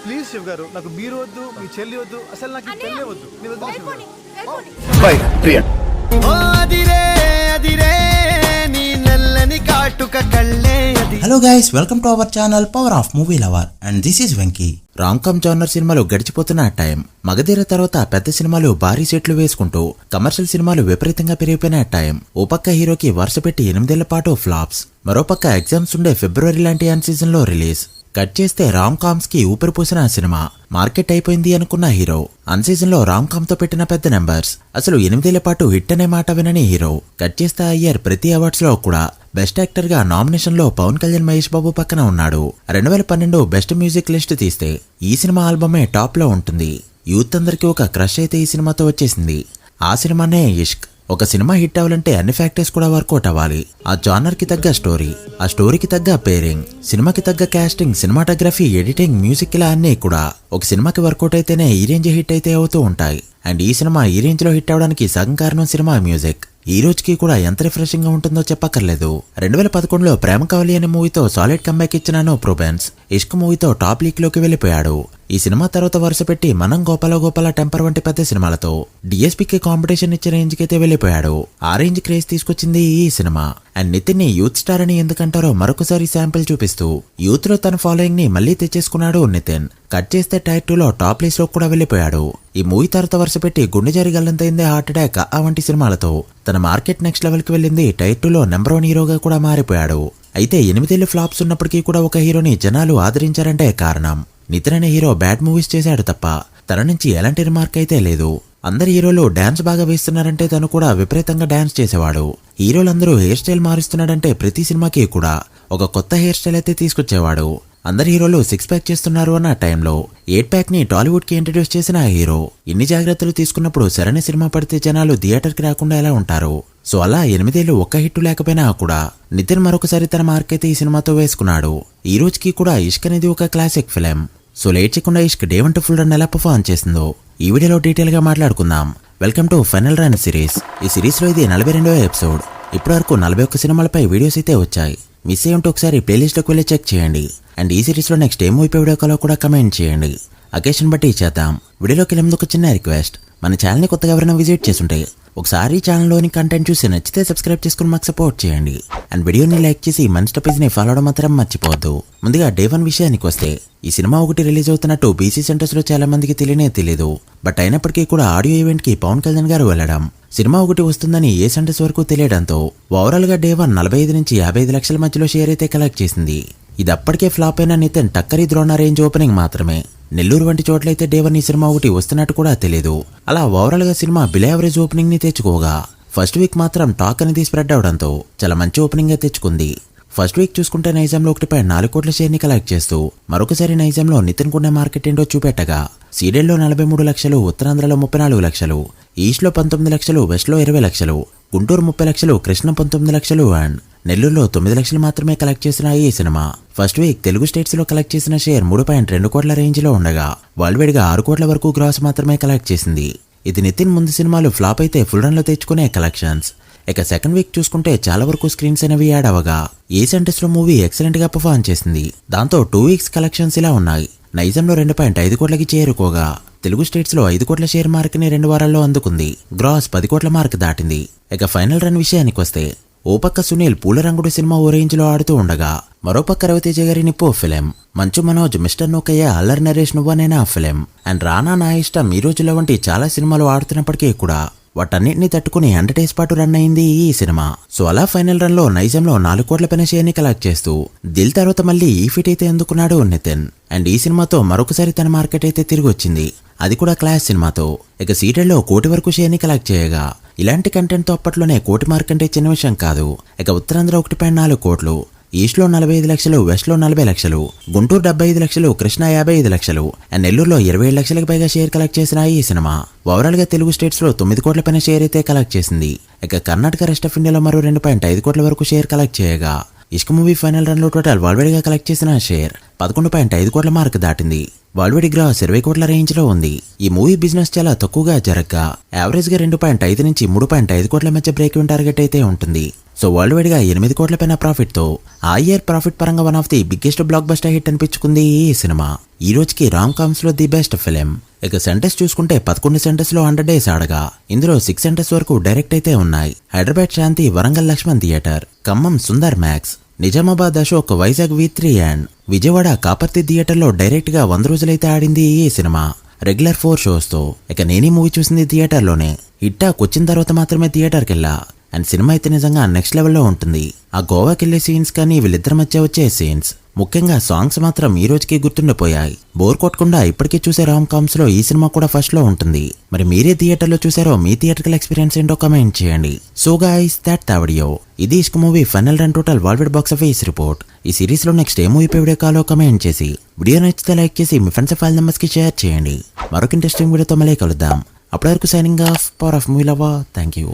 Please Shiv గారు, నాకు మీరు వద్దు, మీ చెల్లి వద్దు, అసలు నాకు ఈ పెళ్ళే వద్దు. మీరు వద్దు శివ్ గారు. By Priya. Hello guys, welcome to our channel power of movie lover and this is Venky. Ram come genre సినిమాలు గడిచిపోతున్న టైం, మగధీర తర్వాత పెద్ద సినిమాలు భారీ సెట్లు వేసుకుంటూ కమర్షియల్ సినిమాలు విపరీతంగా పెరిగిపోయిన టైం. ఓ పక్క హీరోకి వరుస పెట్టి 8 ఏళ్ల పాటు ఫ్లాప్స్, మరోపక్క ఎగ్జామ్స్ ఉండే ఫిబ్రవరి లాంటి అన్ సీజన్ లో రిలీజ్. కట్ చేస్తే రామ్ కామ్స్ కి ఊపిరి పూసిన సినిమా మార్కెట్ అయిపోయింది అనుకున్న హీరో అన్ సీజన్ లో రామ్ కామ్ తో పెట్టిన పెద్ద నెంబర్స్. అసలు 8 ఏళ్ల పాటు హిట్ అనే మాట వినని హీరో కట్ చేస్తే ఆ ఇయర్ ప్రతి అవార్డ్స్ లో కూడా బెస్ట్ యాక్టర్ గా నామినేషన్ లో పవన్ కళ్యాణ్, మహేష్ బాబు పక్కన ఉన్నాడు. 2012 బెస్ట్ మ్యూజిక్ లిస్ట్ తీస్తే ఈ సినిమా ఆల్బమే టాప్ లో ఉంటుంది. యూత్ అందరికి ఒక క్రష్ అయితే ఈ సినిమాతో వచ్చేసింది. ఆ సినిమానే ఇష్క్. ఒక సినిమా హిట్ అవ్వాలంటే అన్ని ఫ్యాక్టర్స్ కూడా వర్కౌట్ అవ్వాలి. ఆ జానర్ కి తగ్గ స్టోరీ, ఆ స్టోరీకి తగ్గ పేరింగ్, సినిమాకి తగ్గ కాస్టింగ్, సినిమాటోగ్రఫీ, ఎడిటింగ్, మ్యూజిక్ ఇలా అన్ని కూడా ఒక సినిమాకి వర్కౌట్ అయితేనే ఈ రేంజ్ హిట్ అయితే అవుతూ ఉంటాయి. అండ్ ఈ సినిమా ఈ రేంజ్ లో హిట్ అవడానికి సగం కారణం సినిమా మ్యూజిక్. ఈ రోజుకి కూడా ఎంత రిఫ్రెషింగ్ గా ఉంటుందో చెప్పక్కర్లేదు. 2011లో ప్రేమ కావాలి అనే మూవీతో సాలిడ్ కంబ్యాక్ ఇచ్చిన నో ప్రొబెన్స్ ఇష్క్ మూవీతో టాప్ లీగ్ లోకి వెళ్లిపోయాడు. ఈ సినిమా తర్వాత వరుస పెట్టి మనం గోపాల టెంపర్ వంటి పెద్ద సినిమాలతో డిఎస్పీకి కాంపిటీషన్ ఇచ్చే రేంజ్ కి అయితే వెళ్లిపోయాడు. ఆ రేంజ్ క్రేజ్ తీసుకొచ్చింది ఈ సినిమా. అండ్ నితిన్ ని యూత్ స్టార్ అని ఎందుకంటారో మరొకసారి శాంపిల్ చూపిస్తూ యూత్ లో తన ఫాలోయింగ్ ని మళ్లీ తెచ్చేసుకున్నాడు నితిన్. కట్ చేస్తే టైర్ 2 లో టాప్ లిస్ట్ లో కూడా వెళ్లిపోయాడు. ఈ మూవీ తర్వాత వరుస పెట్టి గుండె జారి గల్లంతైందే, హార్ట్ అటాక్ వంటి సినిమాలతో తన మార్కెట్ నెక్స్ట్ లెవెల్ కి వెళ్ళింది. టైర్ 2 లో నెంబర్ 1 హీరోగా కూడా మారిపోయాడు. అయితే 8 ఏళ్లు ఫ్లాప్స్ ఉన్నప్పటికీ కూడా ఒక హీరోని జనాలు ఆదరించారంటే కారణం నితిన్ అనే హీరో బ్యాడ్ మూవీస్ చేశాడు తప్ప తన నుంచి ఎలాంటి రిమార్క్ అయితే లేదు. అందరి హీరోలు డాన్స్ బాగా వేస్తున్నారంటే తను కూడా విపరీతంగా డాన్స్ చేసేవాడు. హీరోలందరూ హెయిర్ స్టైల్ మారుస్తున్నాడంటే ప్రతి సినిమాకి కూడా ఒక కొత్త హెయిర్ స్టైల్ అయితే తీసుకొచ్చేవాడు. అందరి హీరోలు 6 ప్యాక్ చేస్తున్నారు అన్న టైంలో 8 ప్యాక్ ని టాలీవుడ్ కి ఇంట్రడ్యూస్ చేసిన ఆ హీరో ఇన్ని జాగ్రత్తలు తీసుకున్నప్పుడు సరైన సినిమా పడితే జనాలు థియేటర్ కి రాకుండా ఎలా ఉంటారు? సో అలా 8 ఏళ్లు ఒక్క హిట్ లేకపోయినా కూడా నితిన్ మరొకసారి తన మార్క్ అయితే ఈ సినిమాతో వేసుకున్నాడు. ఈ రోజుకి కూడా ఇష్క్ అనేది ఒక క్లాసిక్ ఫిలిం. సో లేట్ చేయకుండా ఇష్క్ డే 1 ఫుల్ రన్ ఎలా పర్ఫార్మ్ చేసిందో ఈ వీడియోలో డీటెయిల్ గా మాట్లాడుకుందాం. Welcome to final run series. ఈ సిరీస్ లో ఇది 42వ ఎపిసోడ్. ఇప్పటి వరకు 41 సినిమాలపై వీడియోస్ అయితే వచ్చాయి. మిస్ అయ్యుంటే ఒకసారి ప్లేలిస్ట్ లోకి వెళ్ళి చెక్ చేయండి. అండ్ ఈ సిరీస్ లో నెక్స్ట్ ఏ మూవీ వీడియో కాలో కూడా కమెంట్ చేయండి. అకేషన్ బట్టి చేద్దాం. వీడియోలోకి వెళ్ళే ముందు ఒక చిన్న రిక్వెస్ట్, మన ఛానల్ ని కొత్తగా ఎవరైనా విజిట్ చేస్తుంటే ఒకసారి ఛానల్లోని కంటెంట్ చూసి నచ్చితే సబ్స్క్రైబ్ చేసుకుని మాకు సపోర్ట్ చేయండి. అండ్ వీడియోని లైక్ చేసి మన స్టపీస్ ని ఫాలో అవడం మాత్రం మర్చిపోవద్దు. ముందుగా డే 1 విషయానికి వస్తే, ఈ సినిమా ఒకటి రిలీజ్ అవుతున్నట్టు బీసీ సెంటర్స్ లో చాలా మందికి తెలియదు. బట్ అయినప్పటికీ కూడా ఆడియో ఈవెంట్ కి పవన్ కళ్యాణ్ గారు వెళ్లడం, సినిమా ఒకటి వస్తుందని ఏ సెంటర్స్ వరకు తెలియడంతో ఓవరాల్ గా డే 1 45 నుంచి 55 లక్షల మధ్యలో షేర్ అయితే కలెక్ట్ చేసింది. ఇది అప్పటికే ఫ్లాప్ అయిన నితిన్ టక్కరి ద్రోణ రేంజ్ ఓపెనింగ్ మాత్రమే. నెల్లూరు వంటి చోట్లయితే డే 1 ఈ సినిమా ఒకటి వస్తున్నట్టు కూడా తెలియదు. అలా ఓవరాల్ గా సినిమా బిలో యావరేజ్ ఓపెనింగ్ ని తెచ్చుకోగా ఫస్ట్ వీక్ మాత్రం టాక్ అనేది స్ప్రెడ్ అవడంతో చాలా మంచి ఓపెనింగ్ గా తెచ్చుకుంది. ఫస్ట్ వీక్ చూసుకుంటే నైజాంలో 1.4 కోట్ల షేర్ ని కలెక్ట్ చేస్తూ మరొకసారి నైజాంలో నితిన్ కొన్న మార్కెట్ ఏంటో చూపెట్టగా, సీడెడ్ లో 43 లక్షలు, ఉత్తరాంధ్రలో 34 లక్షలు, ఈస్ట్ లో 19 లక్షలు, వెస్ట్ లో 20 లక్షలు, గుంటూరు 30 లక్షలు, కృష్ణ 19 లక్షలు అండ్ నెల్లూరులో 9 లక్షలు మాత్రమే కలెక్ట్ చేసిన ఈ cinema first week Telugu states లో కలెక్ట్ చేసిన షేర్ 3.2 కోట్ల రేంజ్ లో ఉండగా వరల్డ్ వైడ్ గా 6 కోట్ల వరకు గ్రాస్ మాత్రమే కలెక్ట్ చేసింది. ఇది నితిన్ ముందు సినిమాలు ఫ్లాప్ అయితే ఫుల్ రన్ లో తెచ్చుకునే కలెక్షన్స్. ఇక సెకండ్ వీక్ చూసుకుంటే చాలా వరకు స్క్రీన్స్ అనేవి యాడ్ అవగా ఏ సెంటర్స్ లో మూవీ ఎక్సలెంట్ గా పర్ఫార్మ్ చేసింది. దాంతో 2 వీక్స్ కలెక్షన్స్ ఇలా ఉన్నాయి. నైజాంలో 2.5 కోట్లకి చేరుకోగా తెలుగు స్టేట్స్ లో 5 కోట్ల షేర్ మార్క్ ని 2 వారాల్లో అందుకుంది. గ్రాస్ 10 కోట్ల మార్క్ దాటింది. ఇక ఫైనల్ రన్ విషయానికి వస్తే, ఓ పక్క సునీల్ పూలరంగుడు సినిమా ఓ రేంజ్ లో ఆడుతూ ఉండగా మరోపక్క రవితేజ గారి Nippo film, Manchu Manoj, mister Nokayya, Allari Naresh నువ్వనేనా film and రానా నా ఇష్టం ఈ రోజుల వంటి చాలా సినిమాలు ఆడుతున్నప్పటికీ కూడా వాటన్నిటిని తట్టుకుని 100 డేస్ పాటు రన్ అయింది ఈ సినిమా. సో అలా ఫైనల్ రన్ లో నైజాంలో 4 కోట్ల పైన షేర్ ని కలెక్ట్ చేస్తూ దిల్ తర్వాత మళ్ళీ ఈ ఫీట్ అయితే అందుకున్నాడు నితిన్. అండ్ ఈ సినిమాతో మరొకసారి తన మార్కెట్ అయితే తిరిగి వచ్చింది, అది కూడా క్లాస్ సినిమాతో. ఇక సీడెడ్ లో 1 కోటి వరకు షేర్ ని కలెక్ట్ చేయగా ఇలాంటి కంటెంట్ తో అప్పట్లోనే 1 కోటి మార్క్ అంటే చిన్న విషయం కాదు. ఇక ఉత్తరాంధ్ర 1.4 కోట్లు, ఈస్ట్ లో 45 లక్షలు, వెస్ట్ లో 40 లక్షలు, గుంటూరు 75 లక్షలు, కృష్ణ 55 లక్షలు అండ్ నెల్లూరులో 27 లక్షలకు పైగా షేర్ కలెక్ట్ చేసిన ఈ సినిమా ఓవరాల్ గా తెలుగు స్టేట్స్ లో 9 కోట్ల పైన షేర్ అయితే కలెక్ట్ చేసింది. ఇక కర్ణాటక, రెస్ట్ ఆఫ్ ఇండియాలో మరో 2.5 కోట్ల వరకు షేర్ కలెక్ట్ చేయగా ఇష్క్ మూవీ ఫైనల్ రన్ లో టోటల్ వరల్డ్ వైడ్ గా కలెక్ట్ చేసిన షేర్ 11.5 కోట్ల మార్క్ దాటింది. వరల్డ్ వైడ్ గ్రాస్ 20 కోట్ల రేంజ్ లో ఉంది. ఈ మూవీ బిజినెస్ చాలా తక్కువగా జరగగా యావరేజ్ గా 2.5 నుంచి 3.5 కోట్ల మధ్య బ్రేక్ ఈవెన్ టార్గెట్ అయితే ఉంటుంది. సో వరల్డ్ వైడ్ గా 8 కోట్ల పైన ప్రాఫిట్ తో ఆ ఇయర్ ప్రాఫిట్ పరంగా one of the biggest blockbuster hit అనిపించుకుంది ఈ సినిమా. ఈ రోజుకి రామ్ కామ్స్ లో ది బెస్ట్ ఫిలిం. ఇక సెంటర్స్ చూసుకుంటే 11 సెంటర్స్ లో 100 డేస్ ఆడగా ఇందులో 6 సెంటర్స్ వరకు డైరెక్ట్ అయితే ఉన్నాయి. Hyderabad Shanti, Warangal Lakshman theatre, Khammam Sundar Max, Nizamabad Ashok, Vizag V3 and Vijayawada Kaparthi theatre లో డైరెక్ట్ గా 100 రోజులైతే ఆడింది ఈ సినిమా రెగ్యులర్ 4 షోస్ తో. ఇక నేనే మూవీ చూసింది థియేటర్ లోనే. హిట్టాక్ వచ్చిన తర్వాత మాత్రమే థియేటర్కి వెళ్ళా. అండ్ సినిమా అయితే నిజంగా నెక్స్ట్ లెవెల్లో ఉంటుంది. ఆ గోవాకి వెళ్లే సీన్స్ కానీ వీళ్ళిద్దరి మధ్య వచ్చే సీన్స్, ముఖ్యంగా సాంగ్స్ మాత్రం ఈ రోజుకి గుర్తుండిపోయాయి. బోర్ కొట్టకుండా ఇప్పటికీ చూసే రామ్ కామ్స్ లో ఈ సినిమా కూడా ఫస్ట్ లో ఉంటుంది. మరి మీరే థియేటర్ లో చూసారో మీ థియేటర్కల్ ఎక్స్పీరియన్స్ ఏంటో కమెంట్ చేయండి. So guys that the video. ఇది Ishq movie final run total worldwide box office report. ఈ సిరీస్ లో నెక్స్ట్ ఏ మూవీ పై వీడియో కాలో కమెంట్ చేసి, వీడియో నచ్చితే లైక్ చేసి మీ ఫ్రెండ్స్ ఫైల్ నెంబర్స్ కి షేర్ చేయండి. మరొక ఇంట్రెస్టింగ్ వీడియోతో మళ్ళీ కలుద్దాం. అప్పటి వరకు signing off, power of movie lover. Thank you.